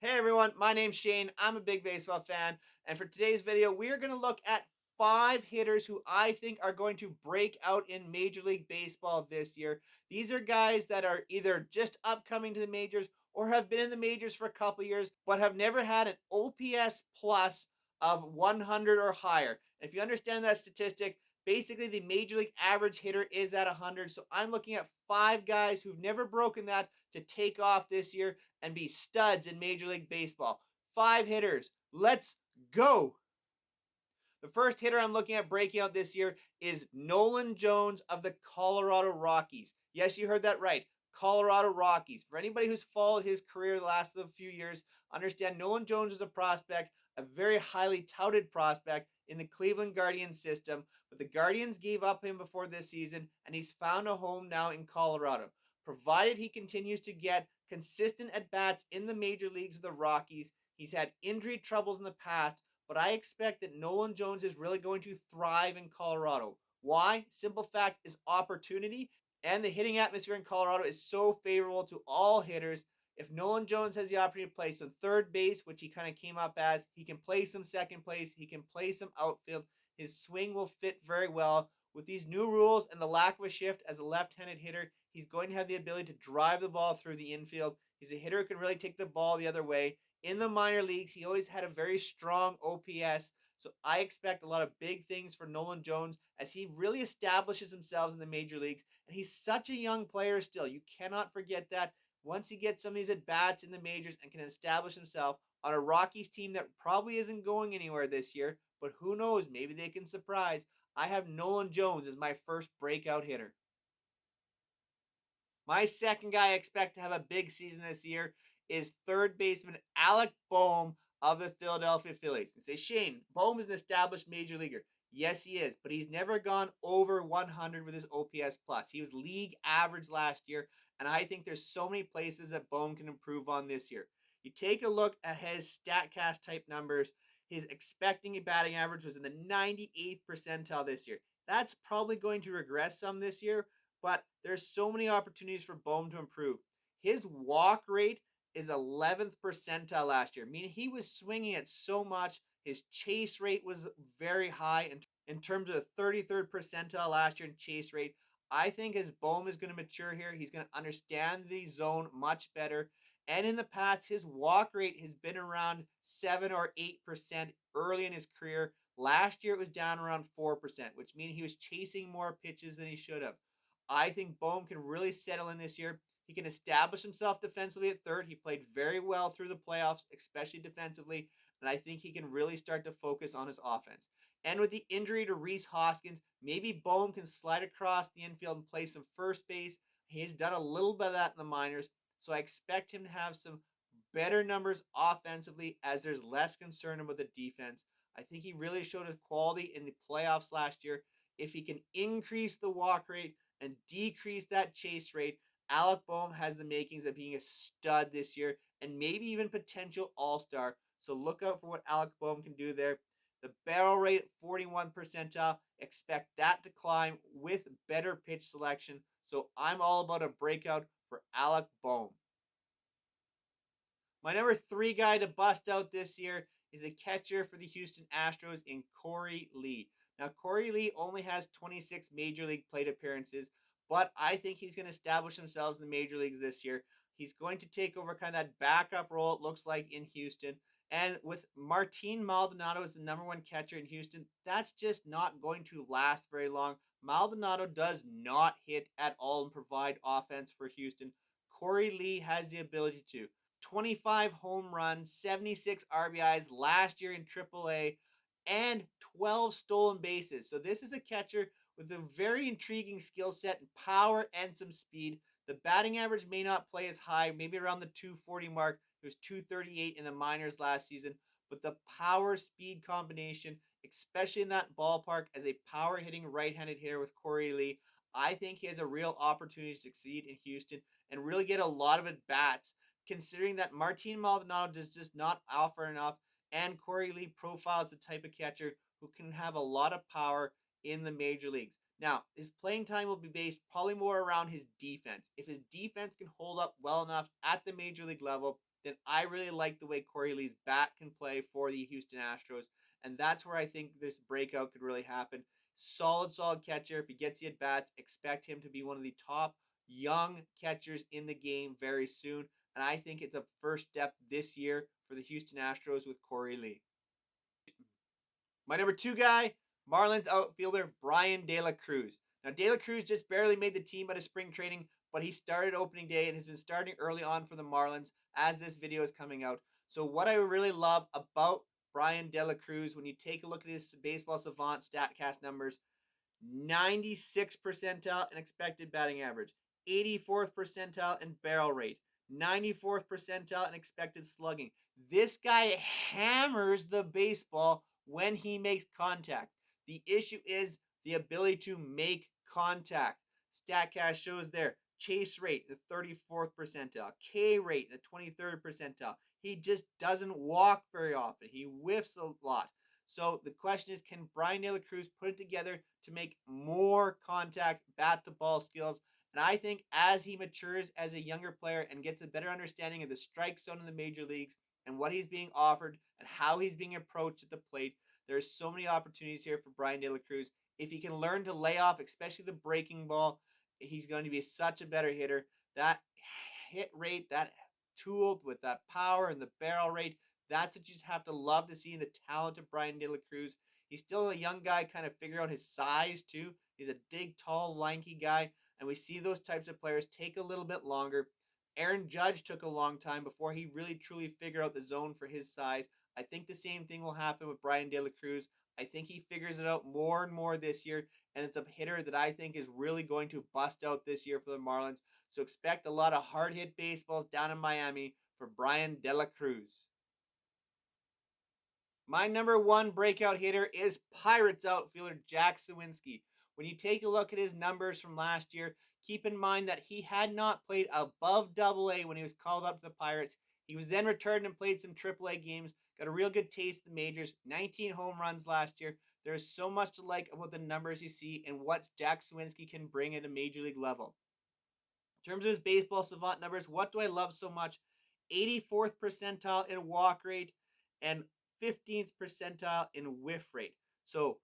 Hey everyone, my name's Shane. I'm a big baseball fan, and for today's video, we are going to look at 5 hitters who I think are going to break out in Major League Baseball this year. These are guys that are either just upcoming to the majors or have been in the majors for a couple years, but have never had an OPS plus of 100 or higher. And if you understand that statistic, basically the Major League average hitter is at 100. So I'm looking at 5 guys who've never broken that to take off this year and be studs in Major League Baseball. 5 hitters. Let's go. The first hitter I'm looking at breaking out this year is Nolan Jones of the Colorado Rockies. Yes, you heard that right. Colorado Rockies. For anybody who's followed his career the last few years, understand Nolan Jones is a prospect, a very highly touted prospect in the Cleveland Guardians system, but the Guardians gave up him before this season, and he's found a home now in Colorado. Provided he continues to get consistent at bats in the major leagues of the Rockies, he's had injury troubles in the past, but I expect that Nolan Jones is really going to thrive in Colorado. Why? Simple fact is opportunity, and the hitting atmosphere in Colorado is so favorable to all hitters. If Nolan Jones has the opportunity to play some third base, which he kind of came up as, he can play some second place, he can play some outfield. His swing will fit very well. With these new rules and the lack of a shift as a left-handed hitter, he's going to have the ability to drive the ball through the infield. He's a hitter who can really take the ball the other way. In the minor leagues, he always had a very strong OPS. So I expect a lot of big things for Nolan Jones as he really establishes himself in the major leagues. And he's such a young player still. You cannot forget that. Once he gets some of these at bats in the majors and can establish himself on a Rockies team that probably isn't going anywhere this year, but who knows? Maybe they can surprise. I have Nolan Jones as my first breakout hitter. My second guy I expect to have a big season this year is third baseman Alec Bohm of the Philadelphia Phillies. You say, Shane, Bohm is an established major leaguer. Yes, he is, but he's never gone over 100 with his OPS plus. He was league average last year, and I think there's so many places that Bohm can improve on this year. You take a look at his StatCast type numbers. His expecting batting average was in the 98th percentile this year. That's probably going to regress some this year, but there's so many opportunities for Bohm to improve. His walk rate is 11th percentile last year, meaning he was swinging it so much. His chase rate was very high in terms of 33rd percentile last year in chase rate. I think as Bohm is going to mature here, he's going to understand the zone much better. And in the past, his walk rate has been around 7 or 8% early in his career. Last year, it was down around 4%, which means he was chasing more pitches than he should have. I think Bohm can really settle in this year. He can establish himself defensively at third. He played very well through the playoffs, especially defensively, and I think he can really start to focus on his offense. And with the injury to Rhys Hoskins, maybe Bohm can slide across the infield and play some first base. He's done a little bit of that in the minors, so I expect him to have some better numbers offensively as there's less concern about the defense. I think he really showed his quality in the playoffs last year. If he can increase the walk rate and decrease that chase rate, Alec Bohm has the makings of being a stud this year and maybe even potential all-star. So look out for what Alec Bohm can do there. The barrel rate, 41 percentile. Expect that to climb with better pitch selection. So I'm all about a breakout for Alec Bohm. My number 3 guy to bust out this year is a catcher for the Houston Astros in Corey Lee. Now, Corey Lee only has 26 major league plate appearances, but I think he's going to establish himself in the major leagues this year. He's going to take over kind of that backup role, it looks like, in Houston. And with Martin Maldonado as the number 1 catcher in Houston, that's just not going to last very long. Maldonado does not hit at all and provide offense for Houston. Corey Lee has the ability to. 25 home runs, 76 RBIs last year in AAA, and 12 stolen bases. So this is a catcher with a very intriguing skill set and power and some speed. The batting average may not play as high, maybe around the 240 mark. It was 238 in the minors last season, but the power speed combination, especially in that ballpark as a power hitting right-handed hitter with Corey Lee, I think he has a real opportunity to succeed in Houston and really get a lot of at bats, considering that Martin Maldonado does just not offer enough, and Corey Lee profiles the type of catcher who can have a lot of power in the major leagues. Now, his playing time will be based probably more around his defense. If his defense can hold up well enough at the major league level, then I really like the way Corey Lee's bat can play for the Houston Astros. And that's where I think this breakout could really happen. Solid catcher. If he gets the at bats, expect him to be one of the top young catchers in the game very soon. And I think it's a first step this year for the Houston Astros with Corey Lee. My number 2 guy, Marlins outfielder Brian De La Cruz. Now, De La Cruz just barely made the team out of spring training, but he started opening day and has been starting early on for the Marlins as this video is coming out. So what I really love about Brian De La Cruz, when you take a look at his Baseball Savant StatCast numbers, 96th percentile in expected batting average, 84th percentile in barrel rate, 94th percentile in expected slugging. This guy hammers the baseball when he makes contact. The issue is the ability to make contact. StatCast shows there chase rate, the 34th percentile, K rate, the 23rd percentile. He just doesn't walk very often. He whiffs a lot. So the question is, can Brian De La Cruz put it together to make more contact, bat to ball skills? And I think as he matures as a younger player and gets a better understanding of the strike zone in the major leagues and what he's being offered and how he's being approached at the plate, there's so many opportunities here for Brian De La Cruz. If he can learn to lay off, especially the breaking ball, he's going to be such a better hitter. That hit rate, that tool with that power and the barrel rate, that's what you just have to love to see in the talent of Brian De La Cruz. He's still a young guy, kind of figure out his size too. He's a big, tall, lanky guy, and we see those types of players take a little bit longer. Aaron Judge took a long time before he really truly figured out the zone for his size. I think the same thing will happen with Brian De La Cruz. I think he figures it out more and more this year, and it's a hitter that I think is really going to bust out this year for the Marlins. So expect a lot of hard hit baseballs down in Miami for Brian De La Cruz. My number 1 breakout hitter is Pirates outfielder Jack Suwinski. When you take a look at his numbers from last year, keep in mind that he had not played above AA when he was called up to the Pirates. He was then returned and played some AAA games, got a real good taste of the majors, 19 home runs last year. There's so much to like about the numbers you see and what Jack Suwinski can bring at a major league level. In terms of his Baseball Savant numbers, what do I love so much? 84th percentile in walk rate and 15th percentile in whiff rate. So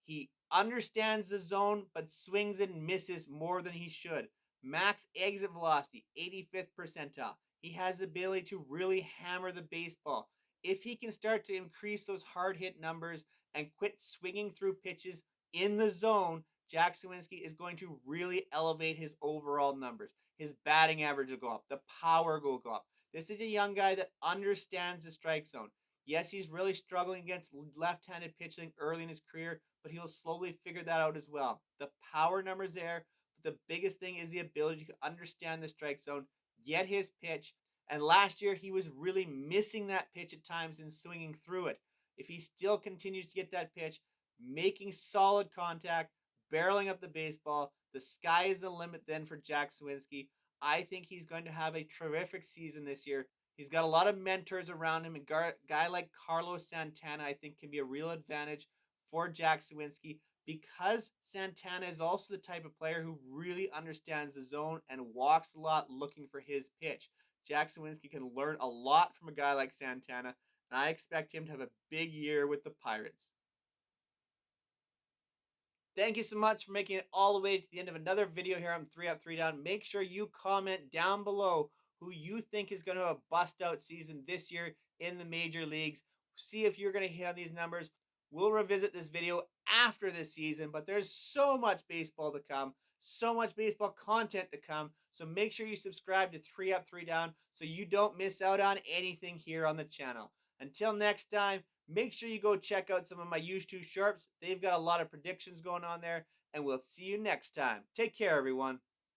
he understands the zone, but swings and misses more than he should. Max exit velocity, 85th percentile. He has the ability to really hammer the baseball. If he can start to increase those hard hit numbers and quit swinging through pitches in the zone, Jack Suwinski is going to really elevate his overall numbers. His batting average will go up. The power will go up. This is a young guy that understands the strike zone. Yes, he's really struggling against left-handed pitching early in his career, but he'll slowly figure that out as well. The power number's there, but the biggest thing is the ability to understand the strike zone, get his pitch, and last year he was really missing that pitch at times and swinging through it. If he still continues to get that pitch, making solid contact, barreling up the baseball, the sky is the limit then for Jack Suwinski. I think he's going to have a terrific season this year. He's got a lot of mentors around him. A guy like Carlos Santana, I think, can be a real advantage for Jack Suwinski because Santana is also the type of player who really understands the zone and walks a lot looking for his pitch. Jack Suwinski can learn a lot from a guy like Santana, and I expect him to have a big year with the Pirates. Thank you so much for making it all the way to the end of another video here on 3 Up, 3 Down. Make sure you comment down below who you think is going to have a bust out season this year in the major leagues. See if you're going to hit on these numbers. We'll revisit this video after this season, but there's so much baseball to come, so much baseball content to come. So make sure you subscribe to 3 Up, 3 Down so you don't miss out on anything here on the channel. Until next time, make sure you go check out some of my YouTube Sharps. They've got a lot of predictions going on there, and we'll see you next time. Take care, everyone.